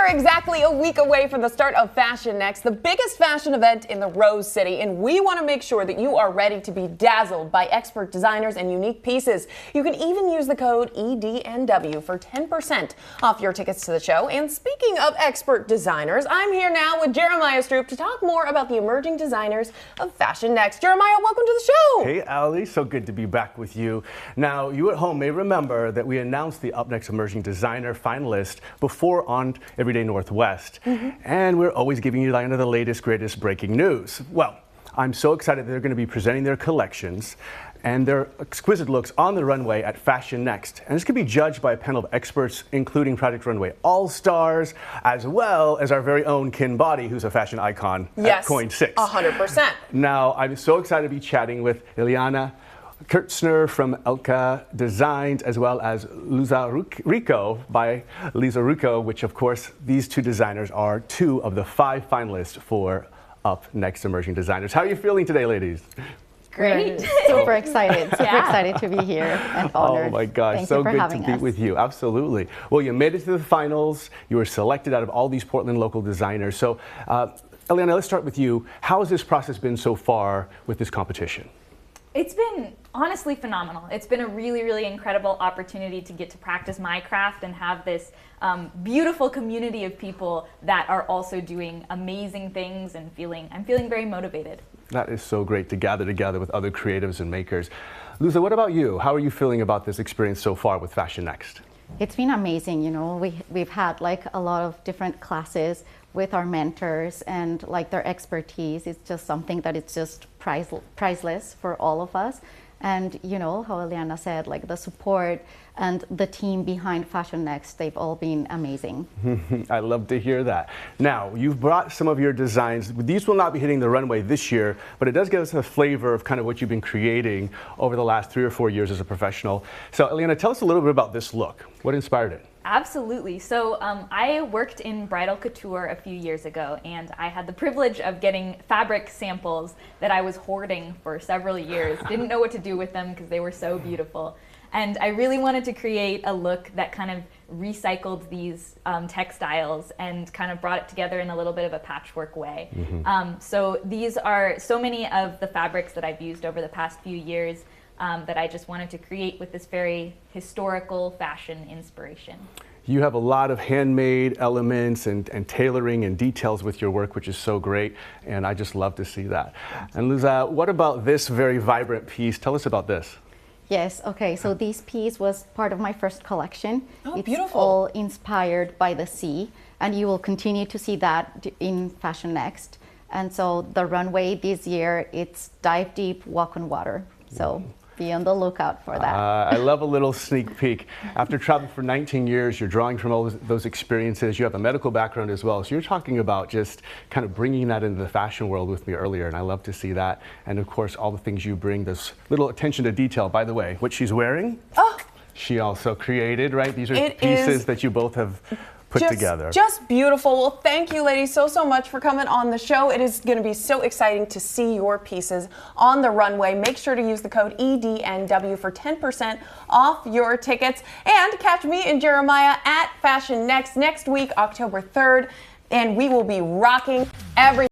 exactly a week away from the start of FashionNXT, the biggest fashion event in the Rose City, and we want to make sure that you are ready to be dazzled by expert designers and unique pieces. You can even use the code EDNW for 10% off your tickets to the show. And speaking of expert designers, I'm here now with Jeremiah Stroup to talk more about the emerging designers of FashionNXT. Jeremiah, welcome to the show. Hey, Ali, so good to be back with you. Now, you at home may remember that we announced the UpNXT Emerging Designer finalist before on Everyday Northwest. And we're always giving you the latest, greatest breaking news. Well, I'm so excited that they're going to be presenting their collections and their exquisite looks on the runway at FashionNXT. And this can be judged by a panel of experts, including Project Runway All-Stars, as well as our very own Kin Body, who's a fashion icon at Coin 6. 100%. Now, I'm so excited to be chatting with Elianna, Kertzner from Elke Designs, as well as Luza Rico by Rico, which of course these two designers are two of the 5 finalists for UpNXT Emerging Designers. How are you feeling today, ladies? Great. Super excited. Super excited to be here and honored. Oh my gosh, Thank so you for good to having be us. with you. Absolutely. Well, you made it to the finals. You were selected out of all these Portland local designers. So, Elianna, let's start with you. How has this process been so far with this competition? It's been honestly phenomenal. It's been a really, really incredible opportunity to get to practice my craft and have this beautiful community of people that are also doing amazing things, and I'm feeling very motivated. That is so great to gather together with other creatives and makers. Luza, what about you? How are you feeling about this experience so far with FashionNXT? It's been amazing. You know, we've had like a lot of different classes with our mentors, and like their expertise is just something that it's just priceless for all of us. And you know how Elianna said, like the support and the team behind FashionNXT, they've all been amazing. I love to hear that. Now, you've brought some of your designs. These will not be hitting the runway this year, but it does give us a flavor of kind of what you've been creating over the last 3 or 4 years as a professional. So, Elianna, tell us a little bit about this look. What inspired it? Absolutely. So I worked in bridal couture a few years ago, and I had the privilege of getting fabric samples that I was hoarding for several years. Didn't know what to do with them because they were so beautiful. And I really wanted to create a look that kind of recycled these textiles and kind of brought it together in a little bit of a patchwork way. So these are so many of the fabrics that I've used over the past few years that I just wanted to create with this very historical fashion inspiration. You have a lot of handmade elements and tailoring and details with your work, which is so great, and I just love to see that. And Luza, what about this very vibrant piece? Tell us about this. Yes, okay, so this piece was part of my first collection. Oh, it's beautiful. all inspired by the sea, and you will continue to see that in FashionNXT. And so the runway this year, it's dive deep, walk on water. So be on the lookout for that. I love a little sneak peek. After traveling for 19 years, you're drawing from all those experiences. You have a medical background as well. So you're talking about just kind of bringing that into the fashion world with me earlier, and I love to see that. And of course, all the things you bring, this little attention to detail. By the way, what she's wearing, she also created, right? These are pieces that you both have put together. Just beautiful. Well, thank you, ladies, so much for coming on the show. It is going to be so exciting to see your pieces on the runway. Make sure to use the code EDNW for 10% off your tickets. And catch me and Jeremiah at FashionNXT next week, October 3rd. And we will be rocking everything.